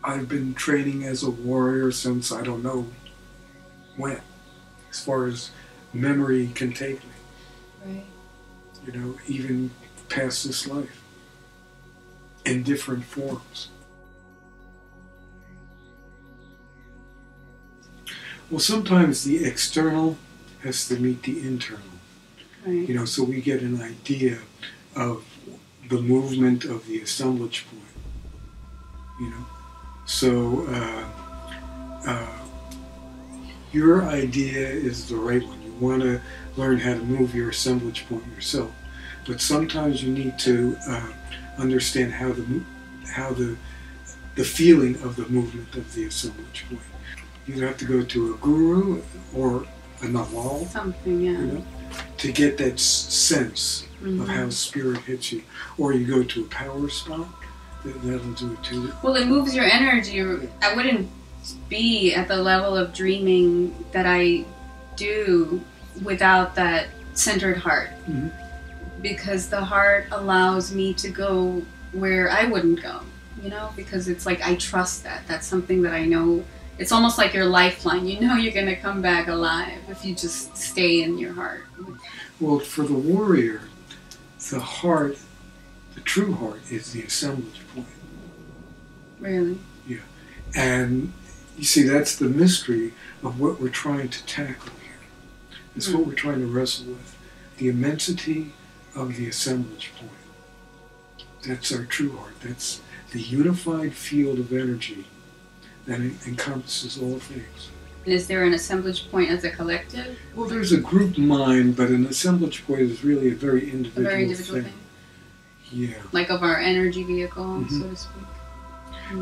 I've been training as a warrior since I don't know when, as far as memory can take me. Right. You know, even past this life, in different forms. Well, sometimes the external has to meet the internal. Right. You know, so we get an idea of the movement of the assemblage point. You know, so your idea is the right one. You want to learn how to move your assemblage point yourself, but sometimes you need to understand how the feeling of the movement of the assemblage point. You have to go to a guru or a nawal, something, yeah, you know, to get that sense of how spirit hits you. Or you go to a power spot, that'll do it too. Well, it moves your energy. I wouldn't be at the level of dreaming that I do without that centered heart. Because the heart allows me to go where I wouldn't go, you know, because it's like I trust that. That's something that I know. It's almost like your lifeline. You know you're going to come back alive if you just stay in your heart. Well, for the warrior, the heart, the true heart, is the assemblage point. Really? Yeah. And you see, that's the mystery of what we're trying to tackle here. It's what we're trying to wrestle with. The immensity of the assemblage point. That's our true heart. That's the unified field of energy that encompasses all things. And is there an assemblage point as a collective? Well, there's a group mind, but an assemblage point is really a very individual thing. Yeah. Like of our energy vehicle, so to speak.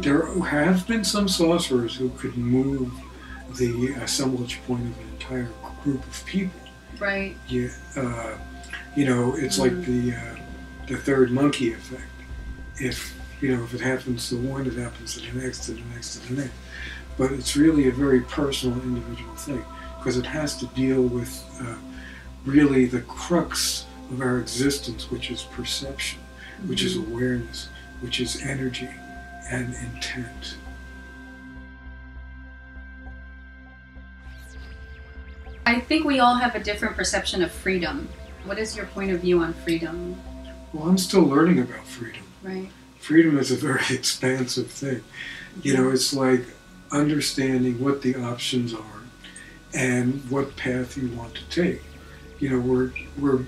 There have been some sorcerers who could move the assemblage point of an entire group of people. Right. Yeah. You know, it's like the third monkey effect. If it happens to one, it happens to the next, to the next, to the next. But it's really a very personal, individual thing, because it has to deal with really the crux of our existence, which is perception, which is awareness, which is energy and intent. I think we all have a different perception of freedom. What is your point of view on freedom? Well, I'm still learning about freedom. Right. Freedom is a very expansive thing. You know, it's like understanding what the options are and what path you want to take. You know, we're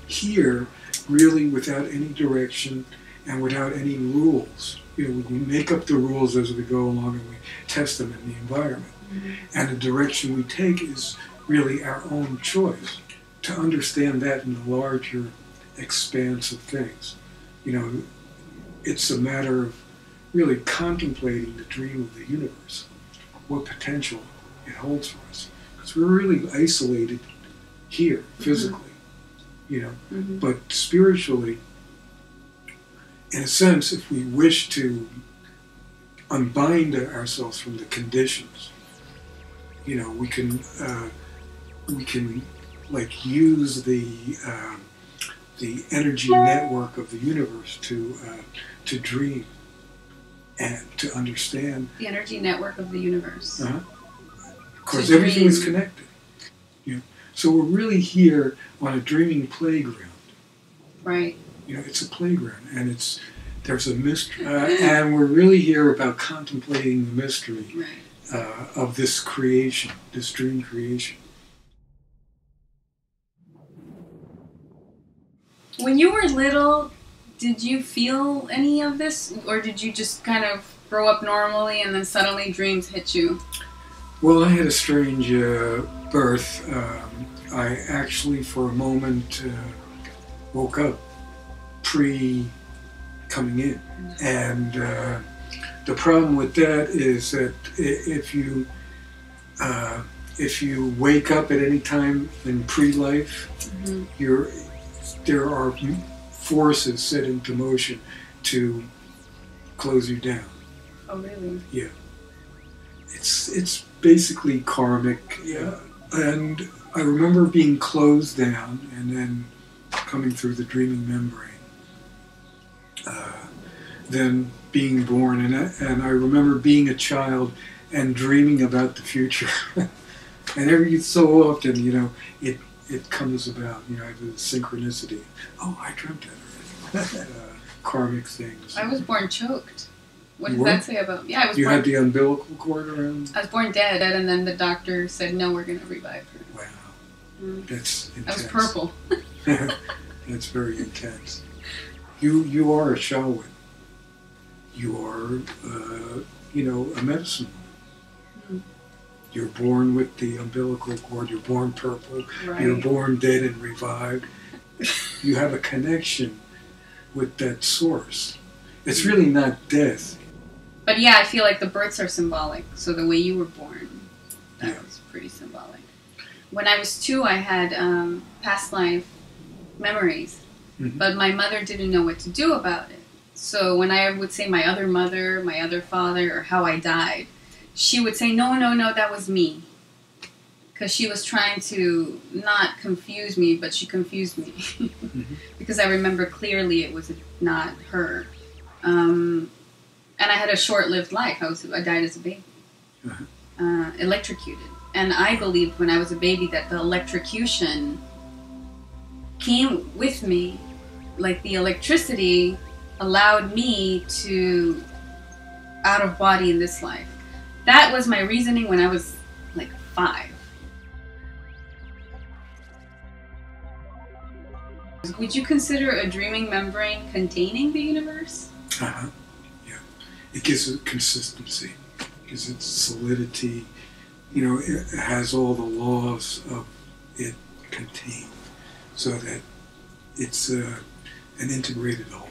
here really without any direction and without any rules. You know, we make up the rules as we go along and we test them in the environment. And the direction we take is really our own choice. To understand that in the larger expanse of things, you know, it's a matter of really contemplating the dream of the universe, what potential it holds for us. Because we're really isolated here, physically, you know, but spiritually, in a sense, if we wish to unbind ourselves from the conditions, you know, we can like use the energy network of the universe to dream and to understand. The energy network of the universe. Of course, everything is connected. You know? So we're really here on a dreaming playground. Right. You know, it's a playground, and there's a mystery, and we're really here about contemplating the mystery of this creation, this dream creation. When you were little, did you feel any of this, or did you just kind of grow up normally and then suddenly dreams hit you? Well, I had a strange birth. I actually, for a moment, woke up pre-coming in. And the problem with that is that if you wake up at any time in pre-life, there are forces set into motion to close you down. Oh, really? Yeah. It's basically karmic. Yeah. And I remember being closed down and then coming through the dreaming membrane. than being born. And I remember being a child and dreaming about the future. And every so often, you know, it comes about, you know, the synchronicity. Oh, I dreamt that already. Karmic things. I was born choked. What does You that say about me? Yeah, I was You born, had the umbilical cord around? I was born dead, and then the doctor said, no, we're going to revive her. Wow. Mm. That's intense. I was purple. That's very intense. You are a shaman. You are, you know, a medicine woman. Mm. You're born with the umbilical cord. You're born purple. Right. You're born dead and revived. You have a connection with that source. It's really not death. But yeah, I feel like the births are symbolic. So the way you were born, that was pretty symbolic. When I was 2, I had past life memories. Mm-hmm. But my mother didn't know what to do about it. So when I would say my other mother, my other father, or how I died, she would say, no, no, no, that was me. Because she was trying to not confuse me, but she confused me. Mm-hmm. Because I remember clearly it was not her. And I had a short-lived life. I died as a baby. Uh-huh. Electrocuted. And I believed when I was a baby that the electrocution came with me. Like the electricity allowed me to out of body in this life. That was my reasoning when I was like 5. Would you consider a dreaming membrane containing the universe? Uh-huh. Yeah. It gives it consistency. It gives it solidity. You know, it has all the laws of it contained so that it's an integrated whole.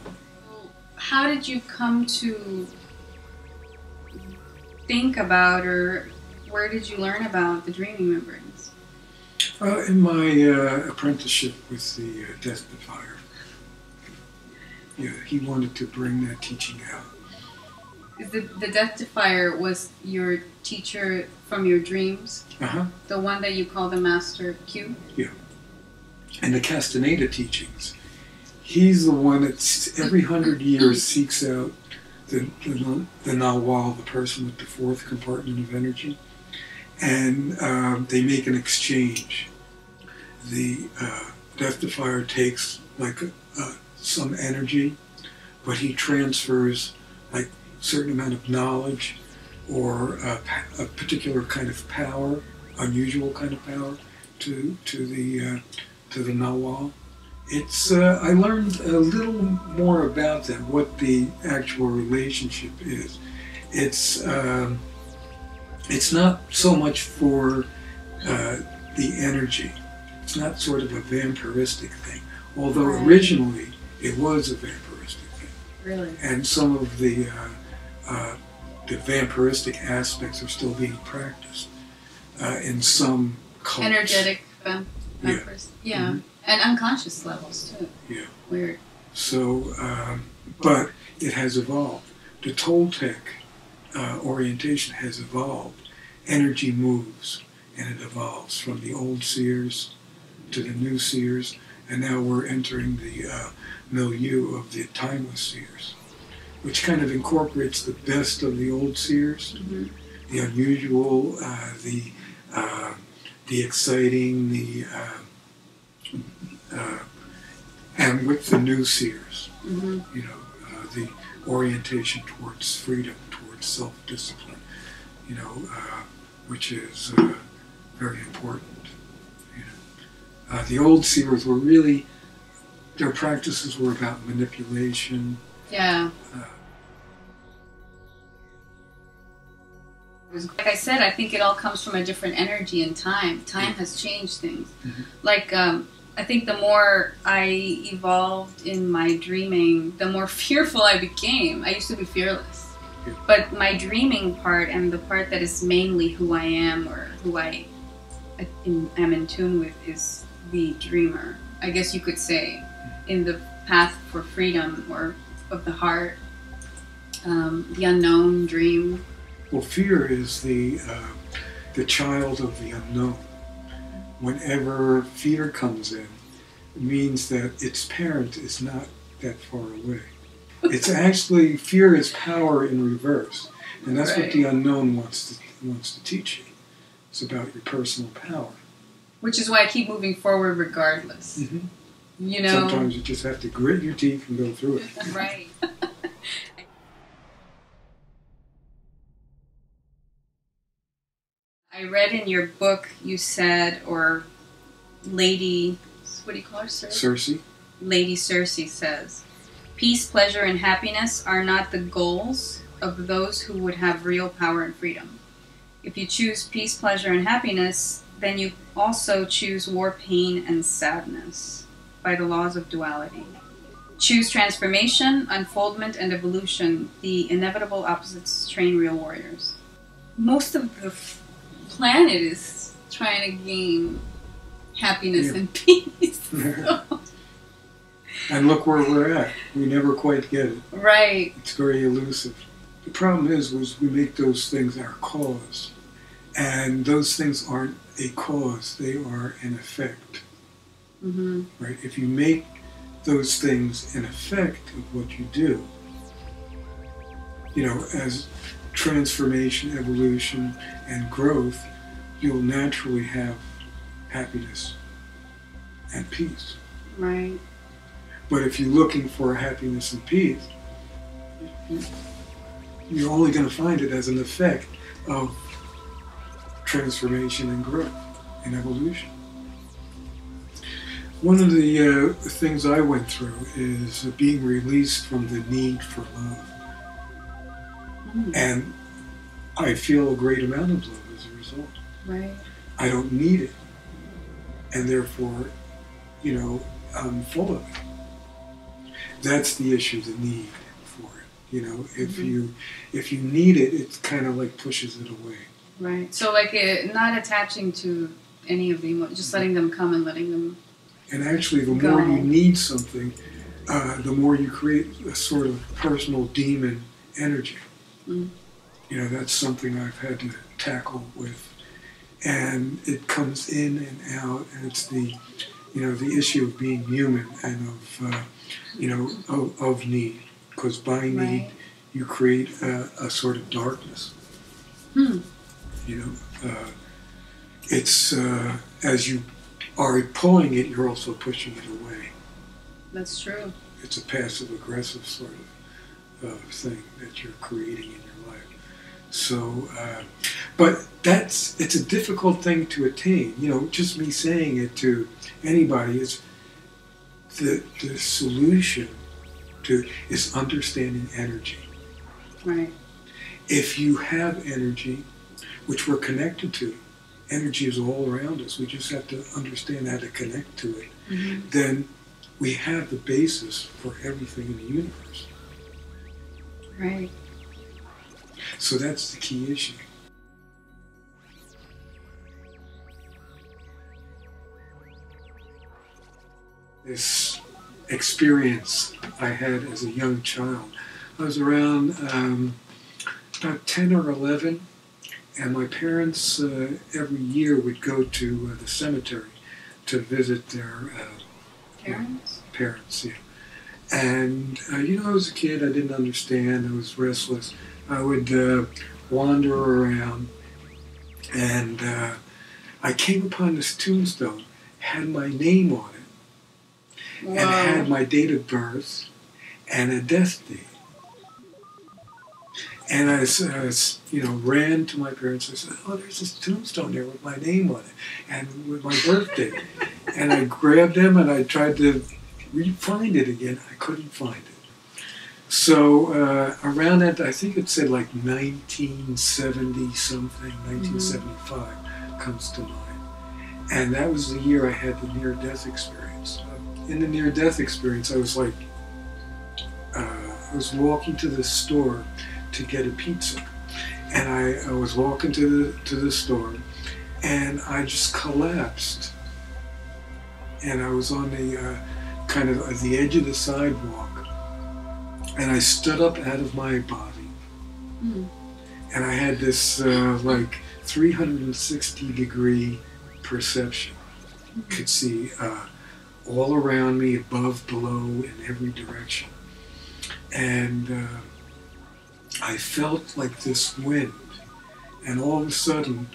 How did you come to think about, or where did you learn about the dreaming membranes? In my apprenticeship with the Death Defier. Yeah, he wanted to bring that teaching out. Is the Death Defier was your teacher from your dreams? Uh-huh. The one that you call the Master Q? Yeah. And the Castaneda teachings. He's the one that every 100 years seeks out the Nawal, the person with the 4th compartment of energy. And they make an exchange. The Death Defier takes like some energy, but he transfers like a certain amount of knowledge or a particular kind of power, unusual kind of power, to the Nawal. It's I learned a little more about them, what the actual relationship is. It's not so much for the energy. It's not sort of a vampiristic thing, although originally it was a vampiristic thing. Really? And some of the vampiristic aspects are still being practiced in some cults. Energetic vampires. Yeah. Mm-hmm. And unconscious levels, too. Yeah. Weird. So, but it has evolved. The Toltec orientation has evolved. Energy moves, and it evolves from the old seers to the new seers, and now we're entering the milieu of the Timeless Seers, which kind of incorporates the best of the old seers, mm-hmm. the unusual, the exciting, and with the new seers, mm-hmm. you know, the orientation towards freedom, towards self-discipline, you know, which is very important. You know, the old seers were really, their practices were about manipulation. Yeah. Like I said, I think it all comes from a different energy and time. Time has changed things. Mm-hmm. Like, I think the more I evolved in my dreaming, the more fearful I became. I used to be fearless. Yeah. But my dreaming part, and the part that is mainly who I am, or who I am in tune with, is the dreamer. I guess you could say, in the path for freedom, or of the heart, the unknown dream. Well, fear is the child of the unknown. Whenever fear comes in, it means that its parent is not that far away. It's actually, fear is power in reverse. And that's Right. what the unknown wants to teach you. It's about your personal power. Which is why I keep moving forward regardless. Mm-hmm. You know? Sometimes you just have to grit your teeth and go through it. Right. I read in your book, you said, or Lady, what do you call her, Circe? Lady Circe says, peace, pleasure, and happiness are not the goals of those who would have real power and freedom. If you choose peace, pleasure, and happiness, then you also choose war, pain, and sadness by the laws of duality. Choose transformation, unfoldment, and evolution. The inevitable opposites train real warriors. Most of the planet is trying to gain happiness and peace. And look where we're at. We never quite get it. Right. It's very elusive. The problem is we make those things our cause. And those things aren't a cause, they are an effect. Mm-hmm. Right? If you make those things an effect of what you do, you know, as transformation, evolution, and growth, you'll naturally have happiness and peace. Right. But if you're looking for happiness and peace, you're only going to find it as an effect of transformation and growth and evolution. One of the things I went through is being released from the need for love. Mm. And I feel a great amount of love as a result. Right. I don't need it. And therefore, you know, I'm full of it. That's the issue, the need for it. You know, if you need it, it kind of like pushes it away. Right. So like not attaching to any of the emotions, just letting them come and letting them And actually, the go. more you need something, the more you create a sort of personal demon energy. Mm. You know, that's something I've had to tackle with. And it comes in and out, and it's the, you know, the issue of being human and of, you know, of need. Because by need, Right. you create a sort of darkness. Hmm. You know, it's as you are pulling it, you're also pushing it away. That's true. It's a passive-aggressive sort of thing that you're creating in your life. So, but it's a difficult thing to attain. You know, just me saying it to anybody is the solution is understanding energy. Right. If you have energy, which we're connected to, energy is all around us. We just have to understand how to connect to it. Mm-hmm. Then we have the basis for everything in the universe. Right. So that's the key issue. This experience I had as a young child. I was around about 10 or 11, and my parents every year would go to the cemetery to visit their parents, yeah. And, you know, as a kid, I didn't understand. I was restless. I would wander around, and I came upon this tombstone, had my name on it, Wow. and had my date of birth and a death date. And I you know, ran to my parents. I said, "Oh, there's this tombstone there with my name on it and with my birthday." And I grabbed them and I tried to find it again. I couldn't find it. So around that, I think it said like 1970 something, 1975 comes to mind. And that was the year I had the near-death experience. In the near-death experience, I was like, I was walking to the store to get a pizza, and I was walking to the store, and I just collapsed, and I was on the kind of at the edge of the sidewalk, and I stood up out of my body, and I had this like 360-degree perception. Could see all around me, above, below, in every direction. and I felt like this wind, and all of a sudden,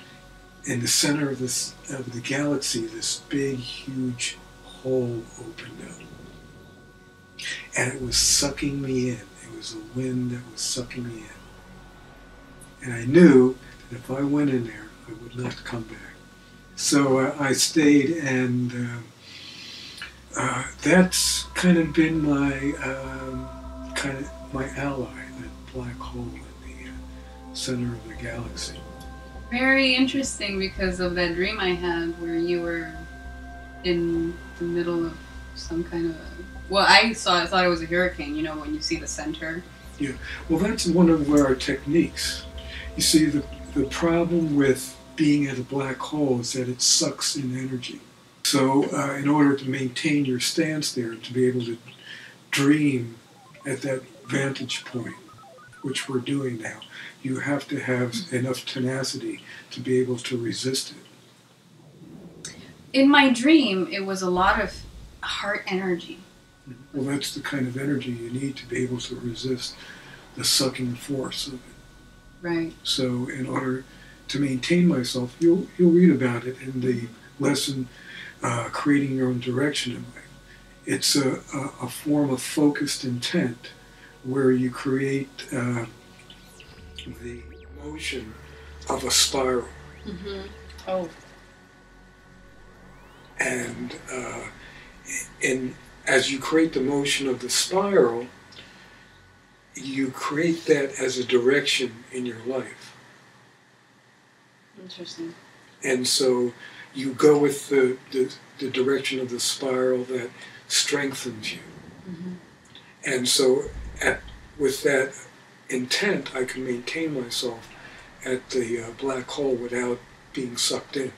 in the center of the galaxy, this big, huge hole opened up, and it was sucking me in. It was a wind that was sucking me in, and I knew that if I went in there, I would not come back. So I stayed, and that's kind of been my my ally, that black hole in the center of the galaxy. Very interesting, because of that dream I had where you were in the middle of some kind of I thought it was a hurricane, you know, when you see the center. Yeah, well, that's one of our techniques. You see, the problem with being at a black hole is that it sucks in energy. So in order to maintain your stance there, to be able to dream at that vantage point, which we're doing now, you have to have enough tenacity to be able to resist it. In my dream, it was a lot of heart energy. Well, that's the kind of energy you need to be able to resist the sucking force of it. Right. So in order to maintain myself, you'll read about it in the lesson, Creating Your Own Direction in Life. It's a form of focused intent where you create the motion of a spiral. Mm-hmm. Oh. And as you create the motion of the spiral, you create that as a direction in your life. Interesting. And so you go with the direction of the spiral that strengthens you. Mm-hmm. And so with that intent, I can maintain myself at the black hole without being sucked in.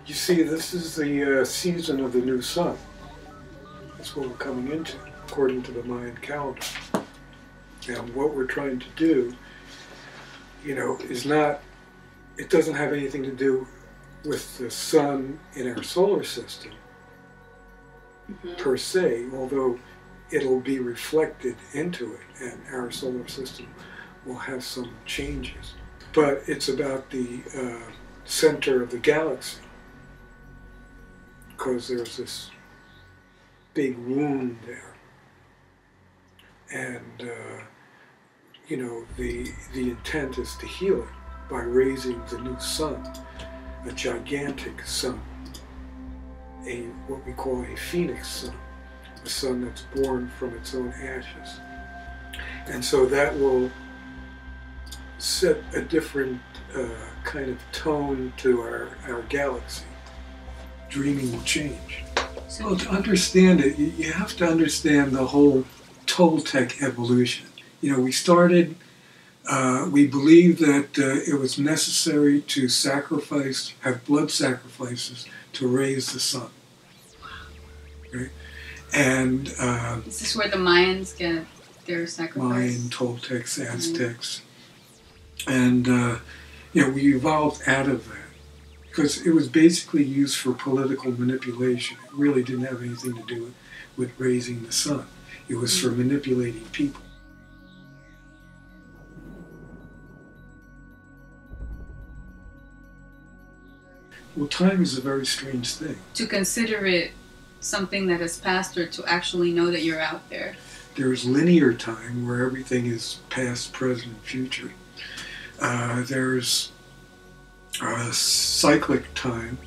You see, this is the season of the new sun. That's what we're coming into, according to the Mayan calendar. And what we're trying to do, you know, is not, it doesn't have anything to do with the sun in our solar system, mm-hmm. per se, although it'll be reflected into it and our solar system will have some changes. But it's about the center of the galaxy, because there's this big wound there. And, you know, the intent is to heal it by raising the new sun, a gigantic sun, what we call a phoenix sun, a sun that's born from its own ashes. And so that will set a different kind of tone to our galaxy. Dreaming will change. So to understand it, you have to understand the whole Toltec evolution. You know, we started, we believed that it was necessary to sacrifice, have blood sacrifices to raise the sun. Right? And is this where the Mayans get their sacrifice? Mayan, Toltecs, Aztecs. Mm-hmm. And, you know, we evolved out of that, because it was basically used for political manipulation. It really didn't have anything to do with raising the sun. It was for manipulating people. Well, time is a very strange thing. To consider it something that has passed, or to actually know that you're out there. There's linear time, where everything is past, present, and future. There's cyclic time,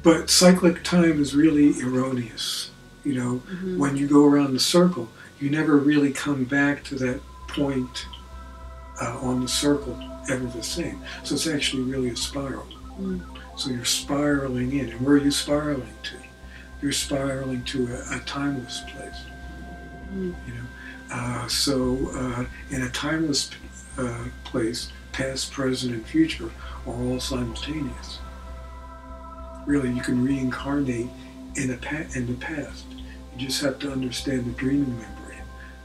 but cyclic time is really erroneous. You know, mm-hmm. when you go around the circle, you never really come back to that point on the circle ever the same. So it's actually really a spiral. Mm. So you're spiraling in. And where are you spiraling to? You're spiraling to a timeless place. Mm. You know, so in a timeless place, past, present, and future are all simultaneous. Really, you can reincarnate in the past. You just have to understand the dreaming memory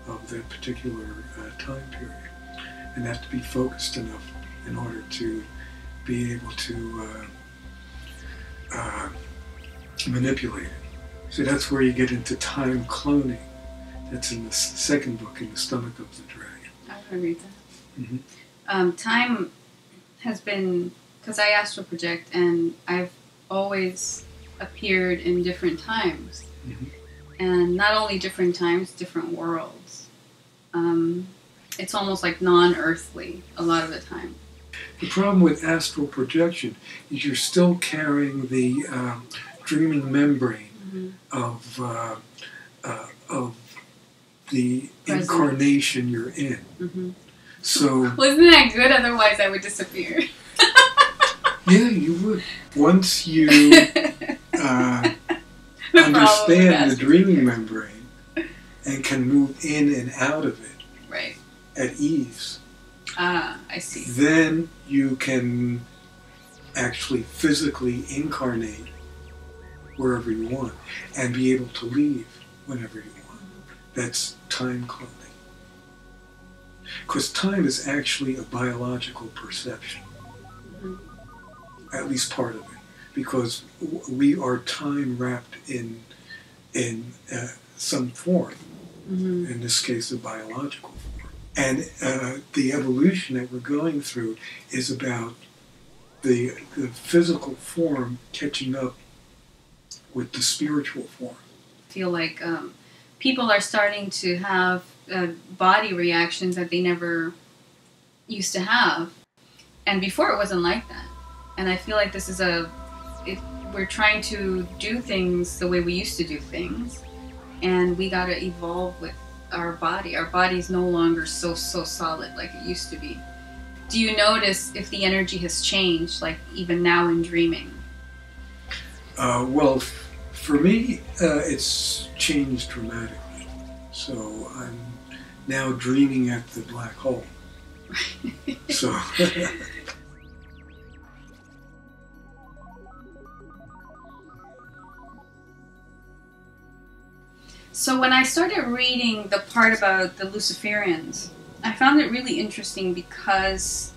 of that particular time period, and have to be focused enough in order to be able to manipulated. So that's where you get into time cloning. That's in the second book, In the Stomach of the Dragon. I want to read that. Mm-hmm. Time has been, because I astral project, and I've always appeared in different times. Mm-hmm. And not only different times, different worlds. It's almost like non-earthly a lot of the time. The problem with astral projection is you're still carrying the dreaming membrane of the incarnation you're in. Mm-hmm. So, well, isn't that good? Otherwise, I would disappear. Yeah, you would. Once you understand the dreaming membrane and can move in and out of it right. at ease. Ah, I see. Then you can actually physically incarnate wherever you want and be able to leave whenever you want. That's time cloning. Because time is actually a biological perception. Mm-hmm. At least part of it. Because we are time wrapped in some form. Mm-hmm. In this case, a biological form. And the evolution that we're going through is about the physical form catching up with the spiritual form. I feel like people are starting to have body reactions that they never used to have. And before it wasn't like that. And I feel like this is we're trying to do things the way we used to do things. And we got to evolve with our body. Our body's no longer so solid like it used to be. Do you notice if the energy has changed, like even now in dreaming? Well, for me, it's changed dramatically. So I'm now dreaming at the black hole. So. So when I started reading the part about the Luciferians, I found it really interesting because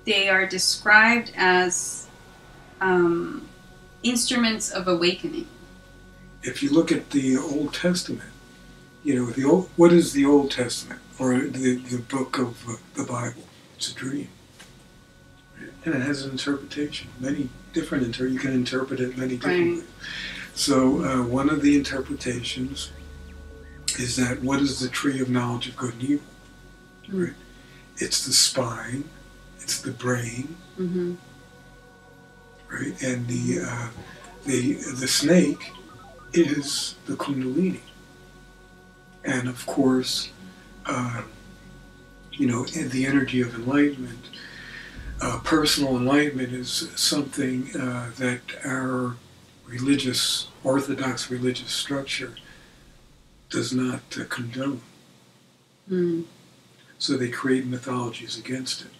they are described as instruments of awakening. If you look at the Old Testament, what is the Old Testament, or the book of the Bible? It's a dream. And it has an interpretation, many different you can interpret it many different ways. So one of the interpretations is that what is the tree of knowledge of good and evil? Mm-hmm. Right? It's the spine, it's the brain, mm-hmm. right? And the snake is the kundalini. And of course, the energy of enlightenment, personal enlightenment is something that our orthodox religious structure does not condone. Mm. So they create mythologies against it.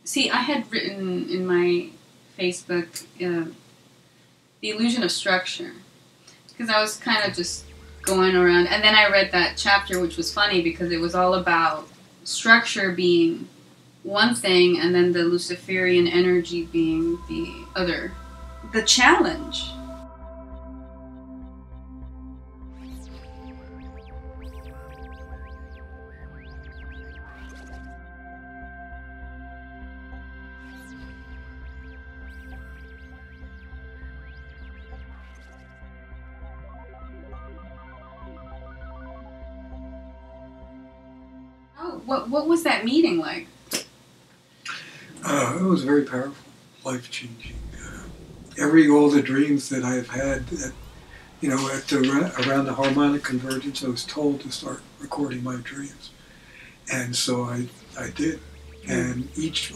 See, I had written in my Facebook the illusion of structure, because I was kind of just going around, and then I read that chapter, which was funny because it was all about structure being one thing and then the Luciferian energy being the other. The challenge. What was that meeting like? It was very powerful, life-changing. All the dreams that I've had, around the harmonic convergence, I was told to start recording my dreams. And so I did. And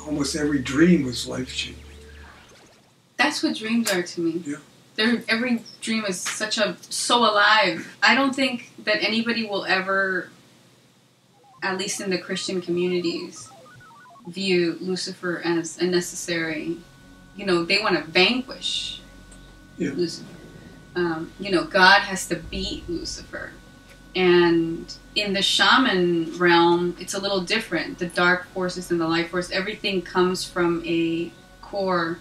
almost every dream was life-changing. That's what dreams are to me. Yeah. Every dream is so alive. I don't think that anybody will ever, at least in the Christian communities, view Lucifer as a necessary. They want to vanquish Lucifer. God has to beat Lucifer. And in the shaman realm, it's a little different. The dark forces and the light force, everything comes from a core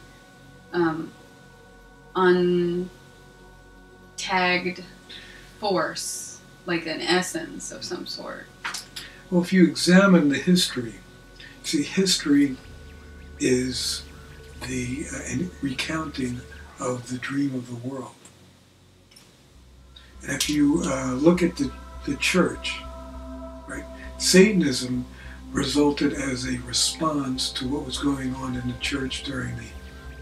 untagged force, like an essence of some sort. Well, if you examine the history, see, history is the recounting of the dream of the world. And if you look at the church, right, Satanism resulted as a response to what was going on in the church during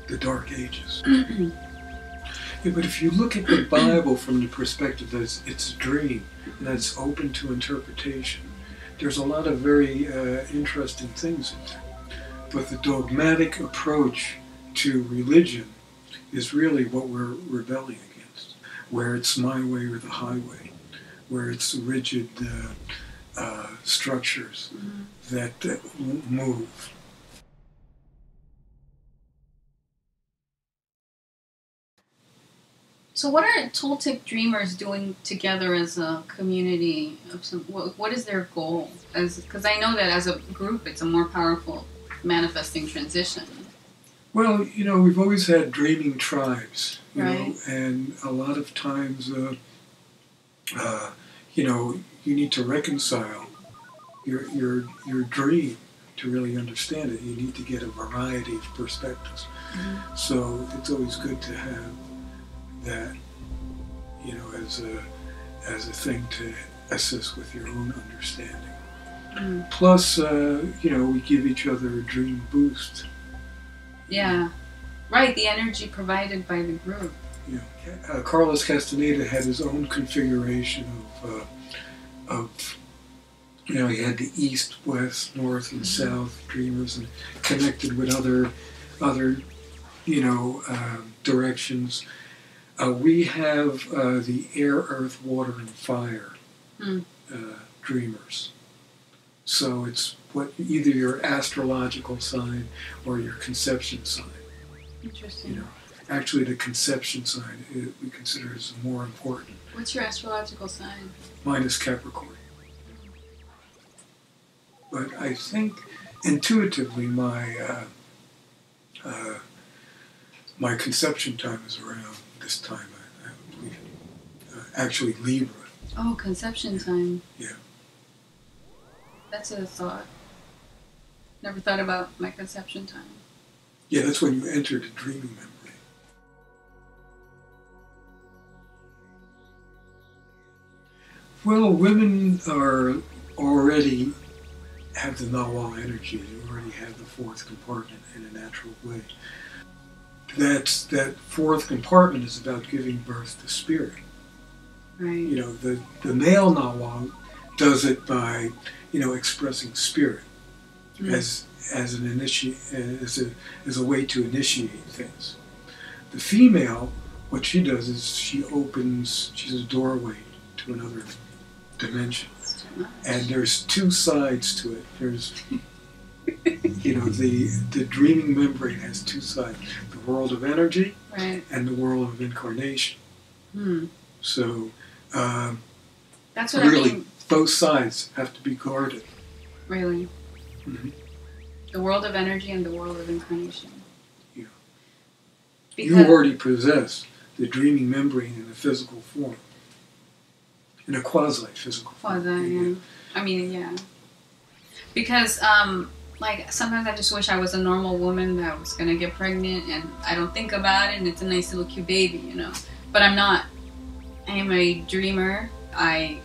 the Dark Ages. Yeah, but if you look at the Bible from the perspective that it's a dream and that's open to interpretation, there's a lot of very interesting things in there. But the dogmatic approach to religion is really what we're rebelling against, where it's my way or the highway, where it's rigid structures that move. So what are Toltec dreamers doing together as a community? What is their goal? Because I know that as a group it's a more powerful manifesting transition. Well, we've always had dreaming tribes, Right. And a lot of times, you need to reconcile your dream to really understand it. You need to get a variety of perspectives. Mm-hmm. So it's always good to have that, as a thing to assist with your own understanding. Mm. Plus, we give each other a dream boost. Yeah, right. The energy provided by the group. Yeah, Carlos Castaneda had his own configuration of he had the east, west, north, and south dreamers, and connected with other directions. We have the air, earth, water, and fire dreamers. So it's either your astrological sign or your conception sign. Interesting. Actually, the conception sign we consider is more important. What's your astrological sign? Mine is Capricorn. But I think intuitively my conception time is around this time, I believe. Actually, Libra. Oh, conception time. Yeah. That's a thought. Never thought about my conception time. Yeah, that's when you enter the dreaming memory. Well, women already have the Nawal energy. You already have the fourth compartment in a natural way. That fourth compartment is about giving birth to spirit. Right. The male Nawal does it by, expressing spirit as a way to initiate things. The female, what she does is she's a doorway to another dimension. And there's two sides to it. There's, the dreaming membrane has two sides: the world of energy, right, and the world of incarnation. So, that's what really, I mean. Both sides have to be guarded. Really? Mm-hmm. The world of energy and the world of incarnation. Yeah. Because you already possess the dreaming membrane in a physical form. In a quasi-physical form. Yeah. I mean, yeah. Because, sometimes I just wish I was a normal woman that was going to get pregnant and I don't think about it and it's a nice little cute baby, But I'm not. I am a dreamer. I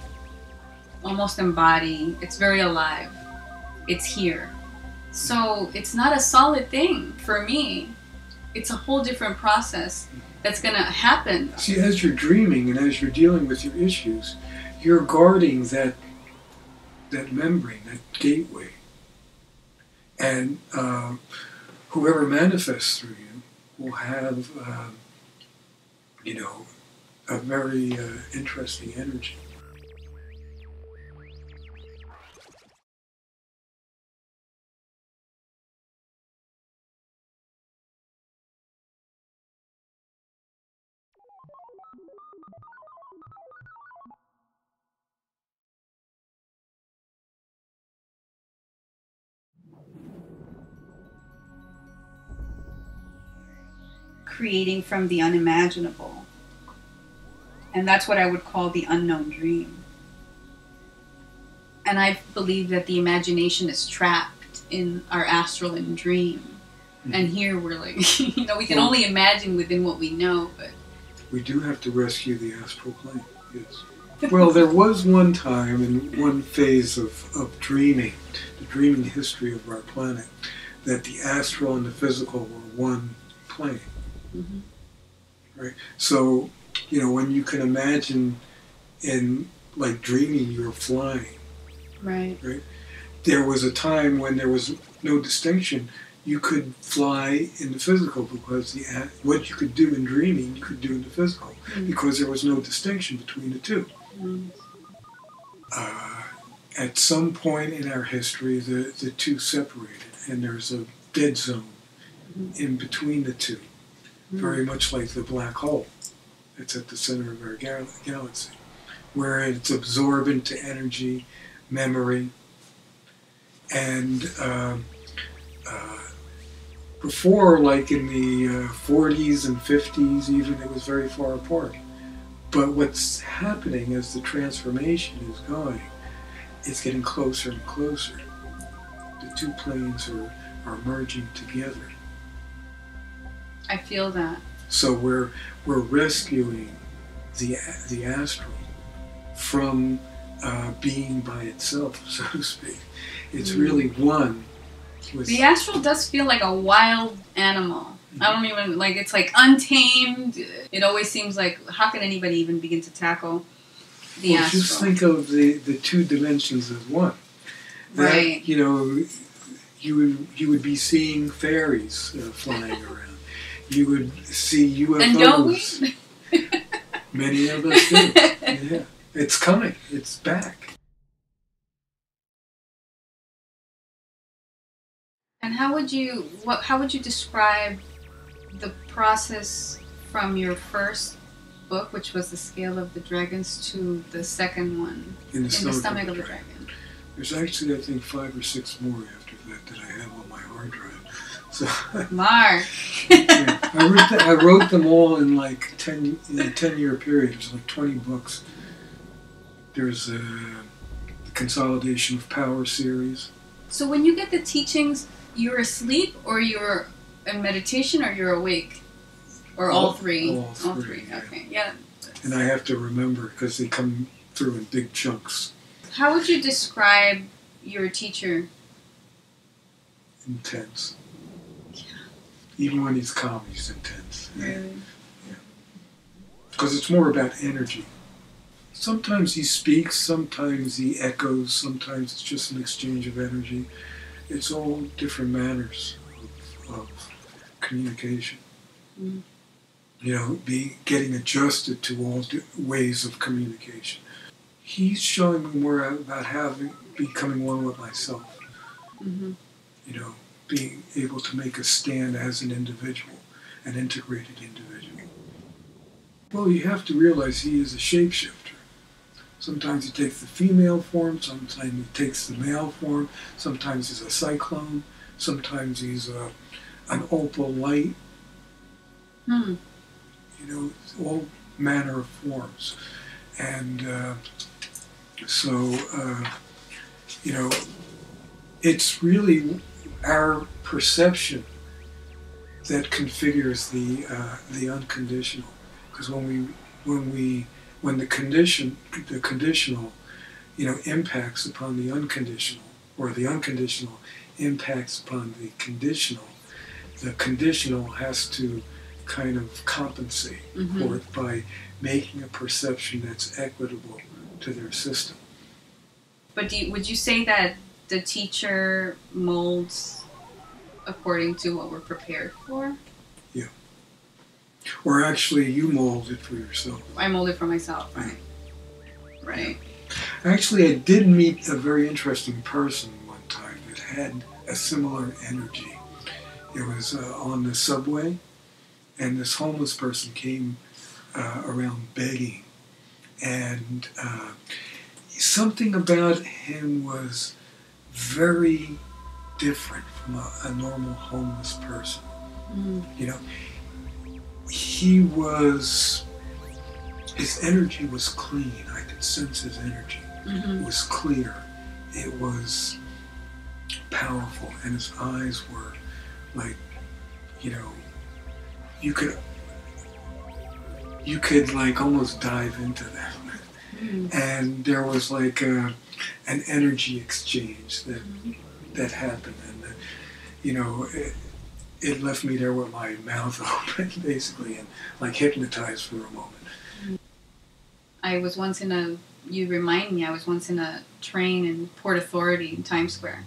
almost embody. It's very alive. It's here. So it's not a solid thing for me. It's a whole different process that's going to happen. See, as you're dreaming and as you're dealing with your issues, you're guarding that membrane, that gateway. And whoever manifests through you will have, a very interesting energy. creating from the unimaginable. And that's what I would call the unknown dream. And I believe that the imagination is trapped in our astral and dream. Mm-hmm. And here we're like, you know, we can only imagine within what we know, but... We do have to rescue the astral plane, yes. Well, there was one time in one phase of dreaming, the dreaming history of our planet, that the astral and the physical were one plane. Mm-hmm. Right? So, you know, when you can imagine in, like, dreaming you're flying, right? There was a time when there was no distinction. You could fly in the physical because what you could do in dreaming, you could do in the physical, because there was no distinction between the two. At some point in our history, the two separated, and there's a dead zone in between the two, very much like the black hole that's at the center of our galaxy, where it's absorbent to energy, memory, and before, like in the 40s and 50s even, it was very far apart. But what's happening as the transformation is going, it's getting closer and closer. The two planes are merging together. I feel that. So we're rescuing the astral from being by itself, so to speak. It's really one. The astral does feel like a wild animal. I don't even, like, it's like untamed. It always seems like, how can anybody even begin to tackle the astral? Just think of the two dimensions as one. That, you know, you would be seeing fairies flying around. You would see UFOs. And don't we? Many of us do. Yeah. It's coming. It's back. And how would you describe the process from your first book, which was The Scale of the Dragons, to the second one, In the Stomach of the Dragon? There's actually, I think, 5 or 6 more after that I have on my hard drive. So, Mark. Yeah, I wrote them all in like 10-year period. There's like 20 books. There's the Consolidation of Power series. So when you get the teachings, you're asleep, or you're in meditation, or you're awake, or all three? All three. Yeah. Okay, yeah. And I have to remember because they come through in big chunks. How would you describe your teacher? Intense. Yeah. Even when he's calm, he's intense. Really? Yeah. Because it's more about energy. Sometimes he speaks, sometimes he echoes, sometimes it's just an exchange of energy. It's all different manners of communication. Mm. You know, getting adjusted to all ways of communication. He's showing me more about becoming one with myself. Mm-hmm. You know, being able to make a stand as an individual, an integrated individual. Well, you have to realize he is a shapeshifter. Sometimes he takes the female form, sometimes he takes the male form, sometimes he's a cyclone, sometimes he's an opal light. You know, all manner of forms. And you know, it's really our perception that configures the unconditional. Because when the conditional, you know, impacts upon the unconditional, or the unconditional impacts upon the conditional has to kind of compensate for it by making a perception that's equitable to their system. But would you say that the teacher molds according to what we're prepared for? Yeah. Or actually, you mold it for yourself. I mold it for myself, right? Right. Actually, I did meet a very interesting person one time that had a similar energy. It was on the subway, and this homeless person came around begging, and something about him was very different from a normal homeless person. You know, he was, his energy was clean. I could sense his energy. Mm-hmm. It was clear. It was powerful, and his eyes were like, you know, you could like almost dive into them. Mm-hmm. And there was like an energy exchange that happened, and you know, it left me there with my mouth open, basically, and like hypnotized for a moment. I was once in a, you remind me, I was once in a train in Port Authority in Times Square.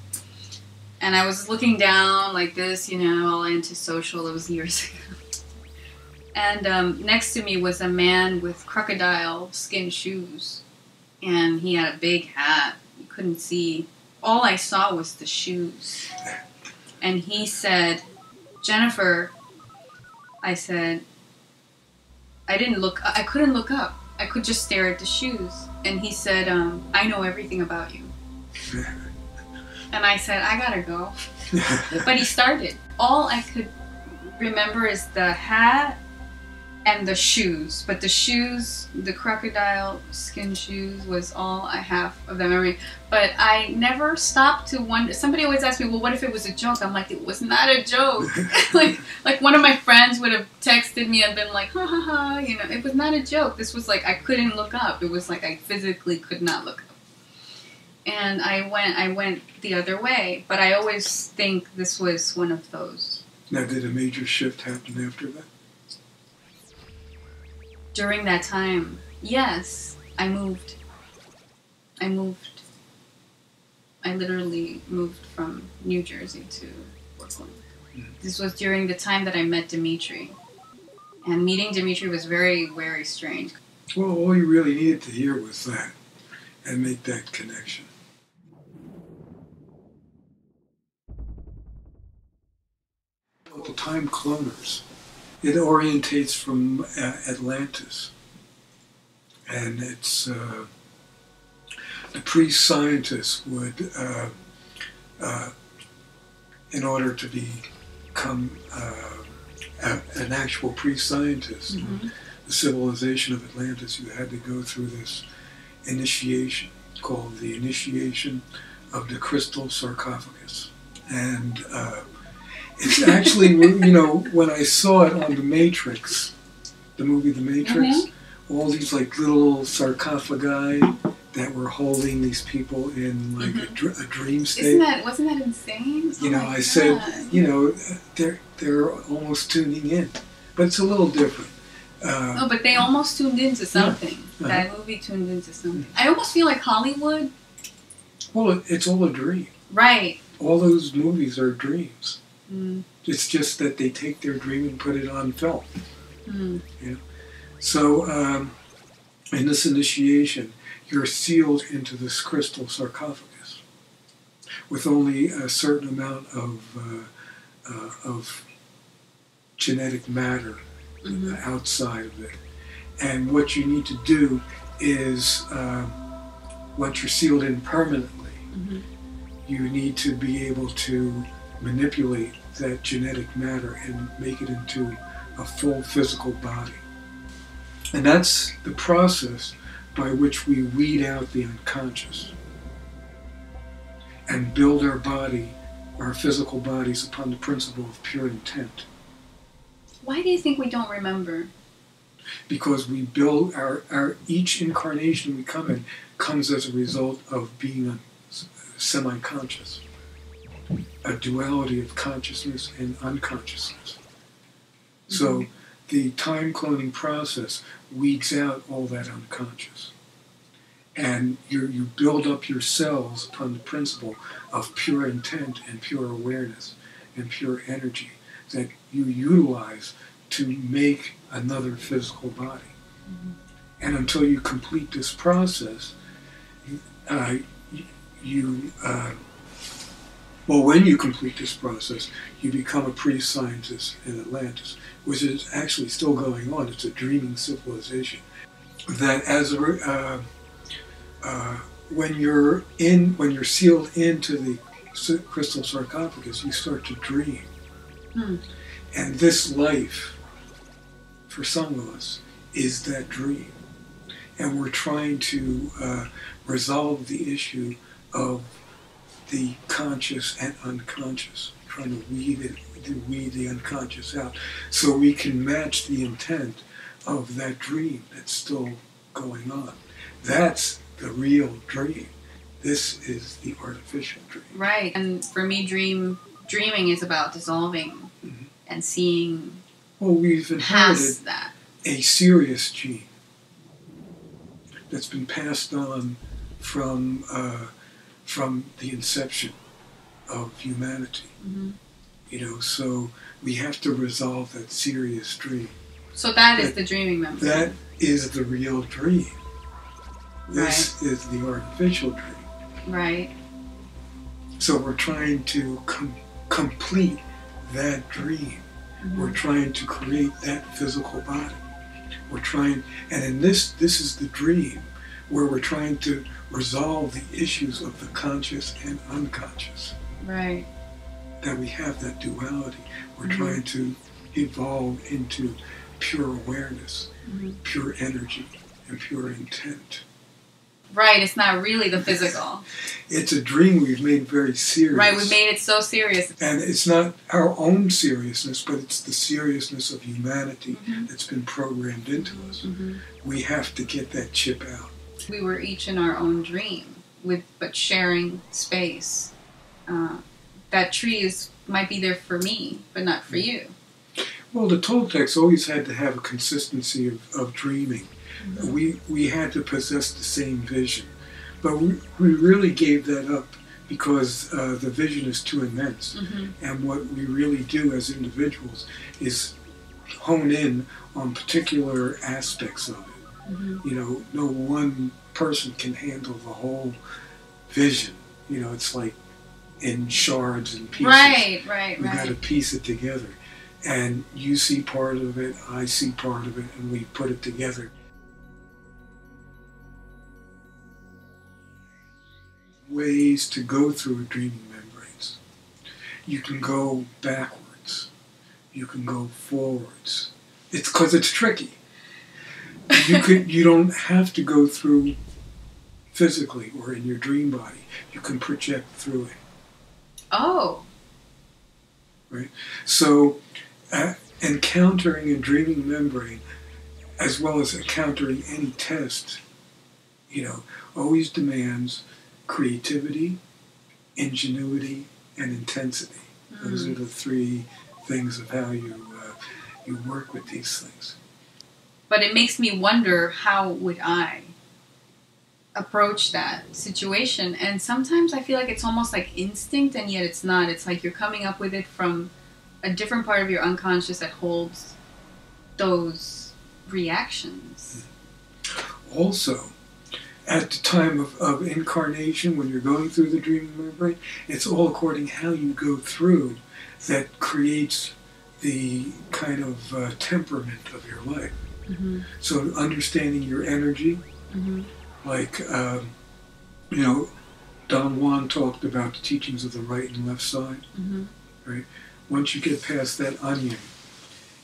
And I was looking down like this, you know, all antisocial. It was years ago. And next to me was a man with crocodile skin shoes. And he had a big hat. You couldn't see. All I saw was the shoes. And he said, "Jennifer," I said, I couldn't look up. I could just stare at the shoes. And he said, "I know everything about you." And I said, "I gotta go." But he started. All I could remember is the hat and the shoes. But the shoes, the crocodile skin shoes, was all I have of the memory. But I never stopped to wonder. Somebody always asked me, "Well, what if it was a joke?" I'm like, it was not a joke. like one of my friends would have texted me and been like, "Ha ha ha," you know, it was not a joke. This was like, I couldn't look up. It was like I physically could not look up. And I went the other way, but I always think this was one of those. Now, did a major shift happen after that? During that time, yes, I moved. I literally moved from New Jersey to Brooklyn. Mm-hmm. This was during the time that I met Dimitri. And meeting Dimitri was very, very strange. Well, all you really needed to hear was that and make that connection. The time cloners. It orientates from Atlantis, and it's the pre-scientists would, in order to become an actual pre-scientist, mm-hmm. the civilization of Atlantis, you had to go through this initiation called the initiation of the crystal sarcophagus, and it's actually, you know, when I saw it on The Matrix, the movie The Matrix, mm-hmm. all these like little sarcophagi that were holding these people in like mm-hmm. a dream state. Wasn't that insane? You know, I said, you know, they're almost tuning in, but it's a little different. No, but they almost tuned into something. Yeah. That movie tuned into something. I almost feel like Hollywood. Well, it's all a dream. Right. All those movies are dreams. Mm. It's just that they take their dream and put it on film. Mm. You know? So in this initiation, you're sealed into this crystal sarcophagus with only a certain amount of genetic matter mm-hmm. outside of it. And what you need to do is, once you're sealed in permanently, mm-hmm. you need to be able to manipulate that genetic matter and make it into a full physical body. And that's the process by which we weed out the unconscious and build our body, our physical bodies, upon the principle of pure intent. Why do you think we don't remember? Because we build our each incarnation we come in comes as a result of being semi-conscious. A duality of consciousness and unconsciousness. Mm-hmm. So the time cloning process weeds out all that unconscious. And you build up your cells upon the principle of pure intent and pure awareness and pure energy that you utilize to make another physical body. Mm-hmm. And until you complete this process, well, when you complete this process, you become a pre-scientist in Atlantis, which is actually still going on. It's a dreaming civilization. That as when you're sealed into the crystal sarcophagus, you start to dream. Hmm. And this life for some of us, is that dream. And we're trying to resolve the issue of the conscious and unconscious, trying to weed the unconscious out so we can match the intent of that dream that's still going on. That's the real dream. This is the artificial dream. Right. And for me, dreaming is about dissolving and seeing we've inherited that. A serious gene that's been passed on from the inception of humanity. So we have to resolve that serious dream. So that is the dreaming memory. That is the real dream. This is the artificial dream. Right. So we're trying to complete that dream. We're trying to create that physical body. We're trying, and in this is the dream where we're trying to resolve the issues of the conscious and unconscious. Right. That we have that duality. We're trying to evolve into pure awareness, pure energy, and pure intent. Right, it's not really the physical. It's a dream we've made very serious. Right, we've made it so serious. And it's not our own seriousness, but it's the seriousness of humanity that's been programmed into us. We have to get that chip out. We were each in our own dream, but sharing space. That tree might be there for me, but not for you. Well, the Toltecs always had to have a consistency of dreaming. We had to possess the same vision. But we really gave that up because the vision is too immense. And what we really do as individuals is hone in on particular aspects of it. No one person can handle the whole vision. It's like in shards and pieces. Right. We got to piece it together. And you see part of it, I see part of it, and we put it together. Ways to go through dreaming membranes. You can go backwards. You can go forwards. It's because it's tricky. You don't have to go through physically or in your dream body. You can project through it. Oh. Right? So, encountering a dreaming membrane, as well as encountering any test, always demands creativity, ingenuity, and intensity. Those are the three things of how you work with these things. But it makes me wonder, how would I approach that situation? And sometimes I feel like it's almost like instinct, and yet it's not. It's like you're coming up with it from a different part of your unconscious that holds those reactions. Also, at the time of incarnation, when you're going through the dreaming membrane, it's all according how you go through that creates the kind of temperament of your life. So understanding your energy, like, Don Juan talked about the teachings of the right and left side, right? Once you get past that onion,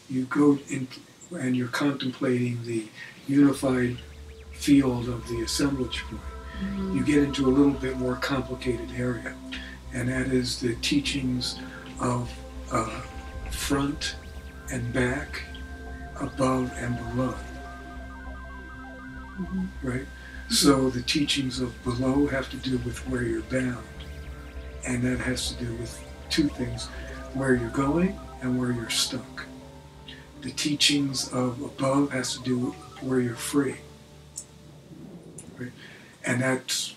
you go in and you're contemplating the unified field of the assemblage point. You get into a little bit more complicated area, and that is the teachings of front and back, above and below. Right? So the teachings of below have to do with where you're bound, and that has to do with two things: where you're going and where you're stuck. The teachings of above has to do with where you're free. Right? And that's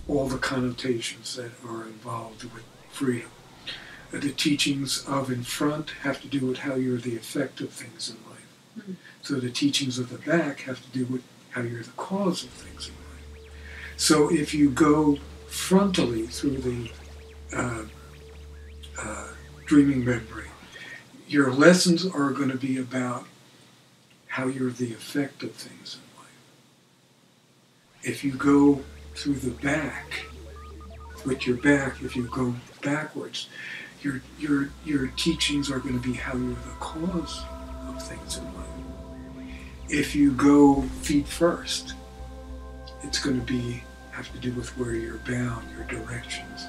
all the connotations that are involved with freedom. The teachings of in front have to do with how you're the effect of things in life. So the teachings of the back have to do with how you're the cause of things in life. So if you go frontally through the dreaming membrane, your lessons are going to be about how you're the effect of things in life. If you go through the back, with your back, if you go backwards, your teachings are going to be how you're the cause of things in life. if you go feet first, it's going to have to do with where you're bound, your directions,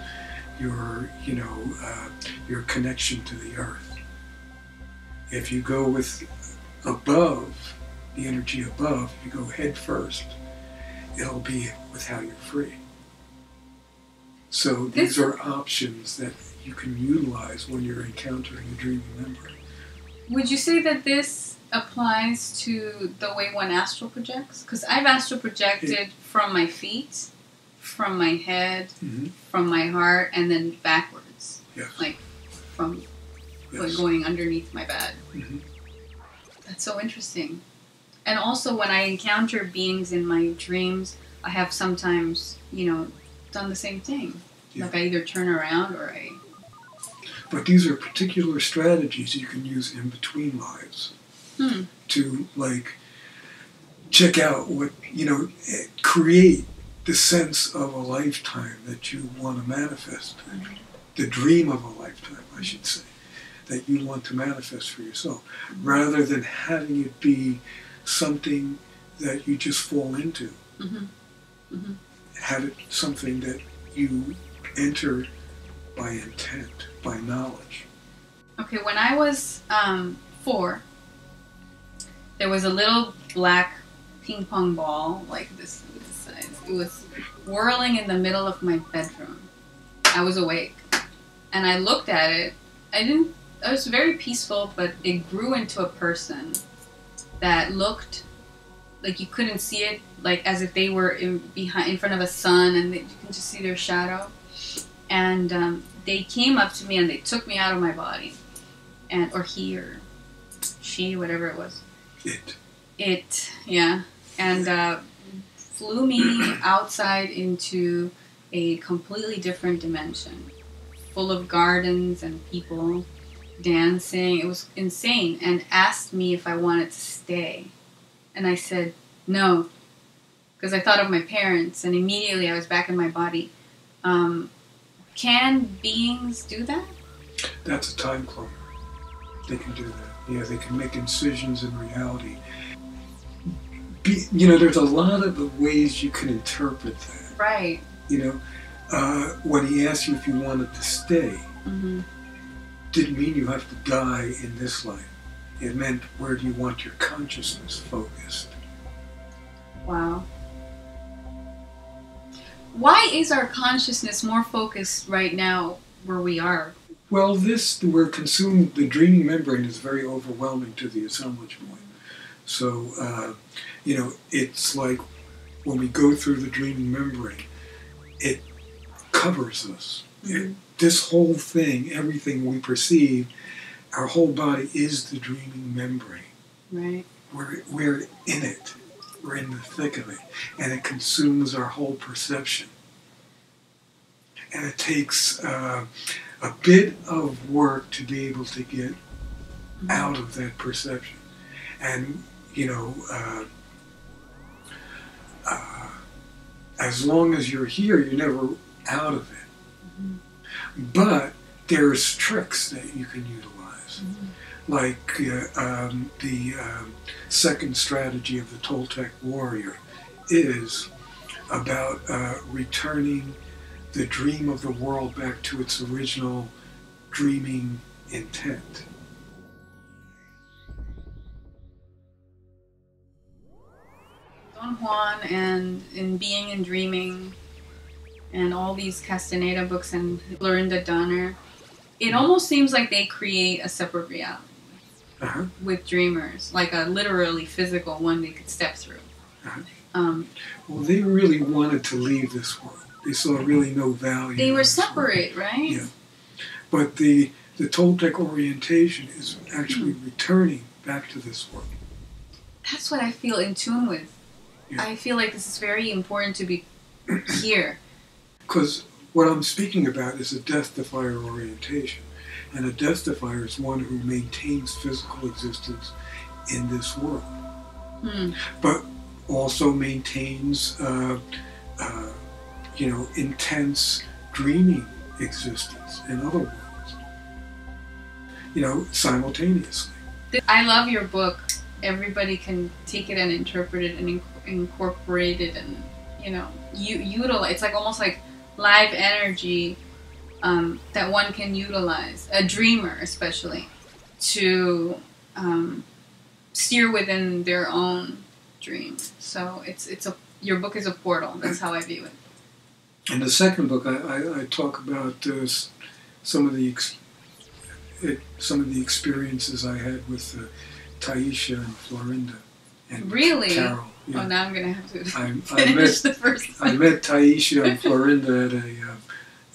your your connection to the earth. If you go with above, the energy above, if you go head first, it'll be with how you're free. So these are options that you can utilize when you're encountering a dreaming member. Would you say that this applies to the way one astral projects? Because I've astral projected from my feet, from my head, from my heart, and then backwards. Yes. Like from like going underneath my bed. That's so interesting. And also when I encounter beings in my dreams, I have sometimes, done the same thing. Yeah. Like I either turn around or I... But these are particular strategies you can use in between lives to, like, check out what, create the sense of a lifetime that you want to manifest. The dream of a lifetime, I should say, that you want to manifest for yourself, rather than having it be something that you just fall into. Have it something that you enter by intent, by knowledge. Okay, when I was 4, there was a little black ping pong ball, like this size. It was whirling in the middle of my bedroom. I was awake. And I looked at it. I was very peaceful, but it grew into a person that looked like you couldn't see it, like as if they were in front of a sun, and you can just see their shadow. And they came up to me and they took me out of my body, or he or she, whatever it was. It, yeah, and flew me outside into a completely different dimension, full of gardens and people dancing. It was insane, and asked me if I wanted to stay. And I said no, because I thought of my parents, and immediately I was back in my body. Can beings do that? That's a time cloner. They can do that. Yeah, they can make incisions in reality. There's a lot of ways you can interpret that. Right. When he asked you if you wanted to stay, didn't mean you have to die in this life. It meant, where do you want your consciousness focused? Wow. Why is our consciousness more focused right now where we are? Well, we're consumed, the dreaming membrane is very overwhelming to the assemblage point. So, it's like when we go through the dreaming membrane, it covers us. This whole thing, everything we perceive, our whole body is the dreaming membrane. Right. We're in it. We're in the thick of it. And it consumes our whole perception. And it takes a bit of work to be able to get out of that perception. And, as long as you're here, you're never out of it. But there's tricks that you can utilize. Like the second strategy of the Toltec warrior is about returning the dream of the world back to its original dreaming intent. Don Juan and in Being and Dreaming and all these Castaneda books and Lorinda Donner, it almost seems like they create a separate reality with dreamers, like a literally physical one they could step through. Well, they really wanted to leave this world. They saw really no value. They were separate, right? Yeah. But the Toltec orientation is actually returning back to this world. That's what I feel in tune with. Yeah. I feel like this is very important to be here. Because what I'm speaking about is a Death Defier orientation. And a Death Defier is one who maintains physical existence in this world. But also maintains, intense dreaming existence in other worlds. Simultaneously. I love your book, everybody can take it and interpret it and incorporate it and, you know, utilize. It's like almost like live energy that one can utilize, a dreamer especially, to steer within their own dream. So your book is a portal. That's how I view it. In the second book, I talk about some of the experiences I had with Taisha and Florinda and really? Carol. Yeah. Oh, now I'm gonna have to finish the first one. I met Taisha and Florinda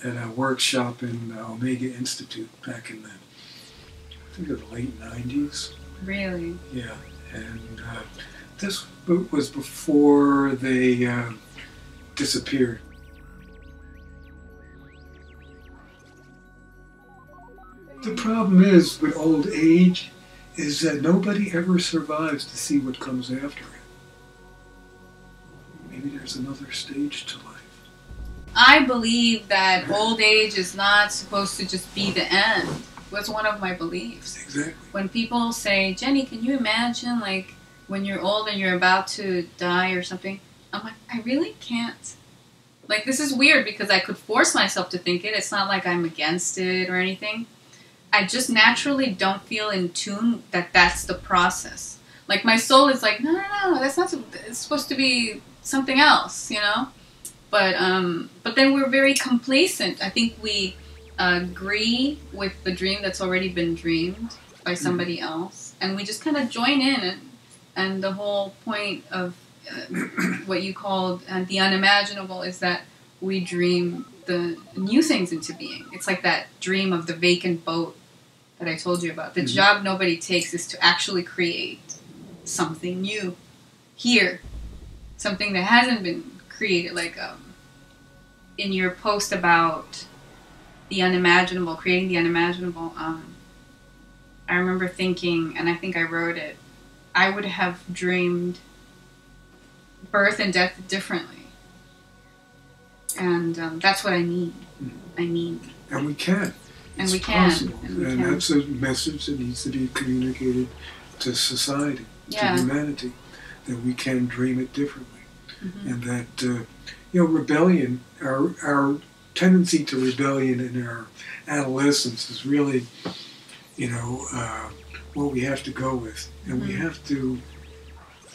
at a workshop in Omega Institute back in I think the late 90s. Really? Yeah, and this was before they disappeared. The problem is with old age is that nobody ever survives to see what comes after it. Maybe there's another stage to life. I believe that old age is not supposed to just be the end. That's one of my beliefs. Exactly. When people say, Jenny, can you imagine like when you're old and you're about to die or something? I'm like, I really can't. Like, this is weird because I could force myself to think it. It's not like I'm against it or anything. I just naturally don't feel in tune that that's the process. Like, my soul is like, no, that's not, it's supposed to be something else, you know? But then we're very complacent. I think we agree with the dream that's already been dreamed by somebody else. And we just kind of join in. And the whole point of what you called the unimaginable is that we dream the new things into being. It's like that dream of the vacant boat that I told you about. The job nobody takes is to actually create something new here. Something that hasn't been created. Like in your post about the unimaginable, creating the unimaginable, I remember thinking, and I think I wrote it, I would have dreamed birth and death differently. And that's what I mean. And we can. And we possible. can. And that's a message that needs to be communicated to society, to humanity, that we can dream it differently. And that, rebellion, our tendency to rebellion in our adolescence is really, what we have to go with. And we have to,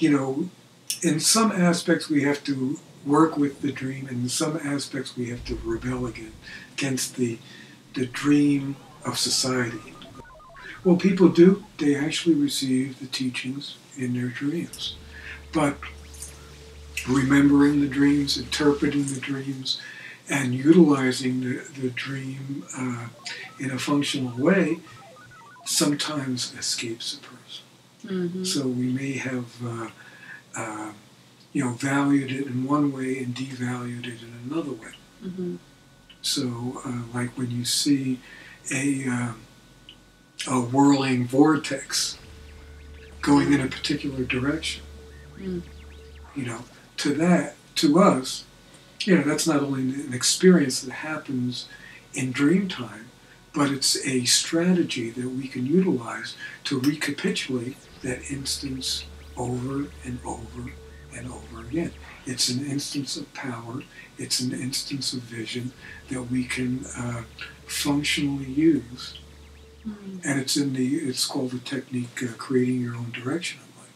in some aspects we have to work with the dream, and in some aspects we have to rebel against the dream of society. Well, people do. They actually receive the teachings in their dreams. But remembering the dreams, interpreting the dreams, and utilizing the dream in a functional way sometimes escapes a person. So we may have valued it in one way and devalued it in another way. So like when you see a whirling vortex going in a particular direction, to us, that's not only an experience that happens in dream time, but it's a strategy that we can utilize to recapitulate that instance over and over and over again. It's an instance of power. It's an instance of vision that we can functionally use. And it's called the technique creating your own direction in life.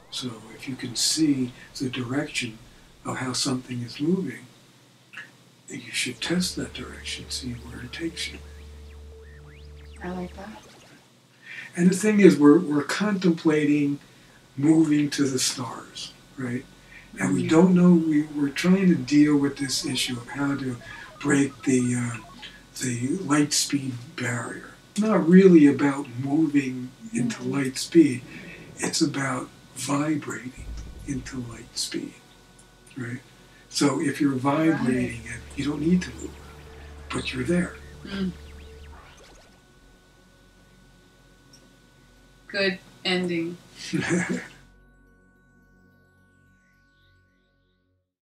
So if you can see the direction of how something is moving, you should test that direction, see where it takes you. I like that. And the thing is, we're contemplating moving to the stars, right? And we don't know, we're trying to deal with this issue of how to break the light speed barrier. It's not really about moving into light speed. It's about vibrating into light speed, right? So if you're vibrating it, you don't need to move, but you're there. Good ending.